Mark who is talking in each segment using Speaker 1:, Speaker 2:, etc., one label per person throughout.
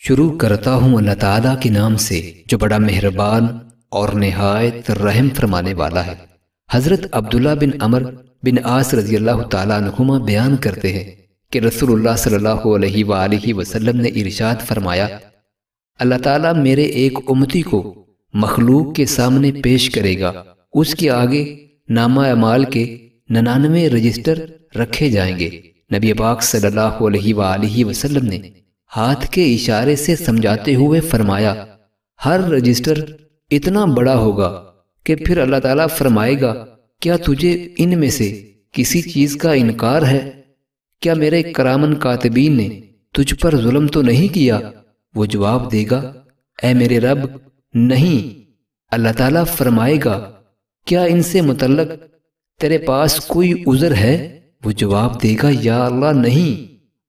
Speaker 1: شروع کرتا ہوں اللہ تعالیٰ کے نام سے جو بڑا مہربان اور نہایت رحم فرمانے والا ہے۔ حضرت عبداللہ بن عمر بن عاص رضی اللہ تعالیٰ عنہما بیان کرتے ہیں کہ رسول اللہ صلی اللہ علیہ وآلہ وسلم نے ارشاد فرمایا، اللہ تعالیٰ میرے ایک امتی کو مخلوق کے سامنے پیش کرے گا، اس کے آگے نامہ اعمال کے 99 رجسٹر رکھے جائیں گے۔ نبی پاک صلی اللہ علیہ وآلہ وسلم نے ہاتھ کے اشارے سے سمجھاتے ہوئے فرمایا، ہر رجسٹر اتنا بڑا ہوگا کہ پھر اللہ تعالیٰ فرمائے گا، کیا تجھے ان میں سے کسی چیز کا انکار ہے؟ کیا میرے کرامن کاتبین نے تجھ پر ظلم تو نہیں کیا؟ وہ جواب دے گا، اے میرے رب نہیں۔ اللہ تعالیٰ فرمائے گا، کیا ان سے متعلق تیرے پاس کوئی عذر ہے؟ وہ جواب دے گا، یا اللہ نہیں۔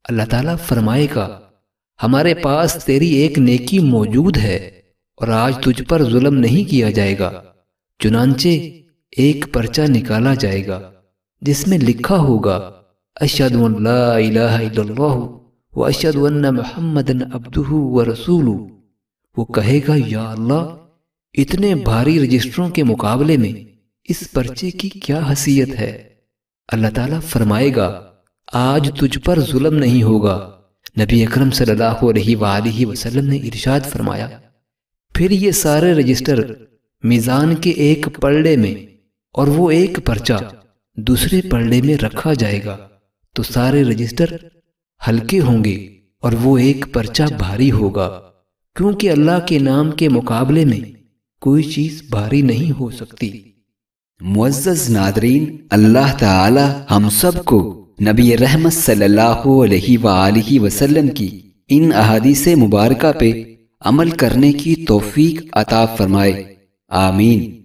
Speaker 1: اللہ تعالیٰ فرمائے گا، ہمارے پاس تیری ایک نیکی موجود ہے اور آج تجھ پر ظلم نہیں کیا جائے گا۔ چنانچہ ایک پرچہ نکالا جائے گا جس میں لکھا ہوگا، اشہد ان لا الہ الا اللہ واشہد ان محمدا عبدہ ورسولہ۔ وہ کہے گا، یا اللہ، اتنے بھاری رجسٹروں کے مقابلے میں اس پرچے کی کیا حیثیت ہے؟ اللہ تعالیٰ فرمائے گا، آج تجھ پر ظلم نہیں ہوگا۔ نبی اکرم صلی اللہ علیہ وآلہ وسلم نے ارشاد فرمایا، پھر یہ سارے رجسٹر میزان کے ایک پلڑے میں اور وہ ایک پرچہ دوسرے پلڑے میں رکھا جائے گا تو سارے رجسٹر ہلکے ہوں گے اور وہ ایک پرچہ بھاری ہوگا، کیونکہ اللہ کے نام کے مقابلے میں کوئی چیز بھاری نہیں ہو سکتی۔
Speaker 2: معزز ناظرین، اللہ تعالی ہم سب کو نبی رحمت صلی اللہ علیہ وآلہ وسلم کی ان احادیث مبارکہ پہ عمل کرنے کی توفیق عطا فرمائے، آمین۔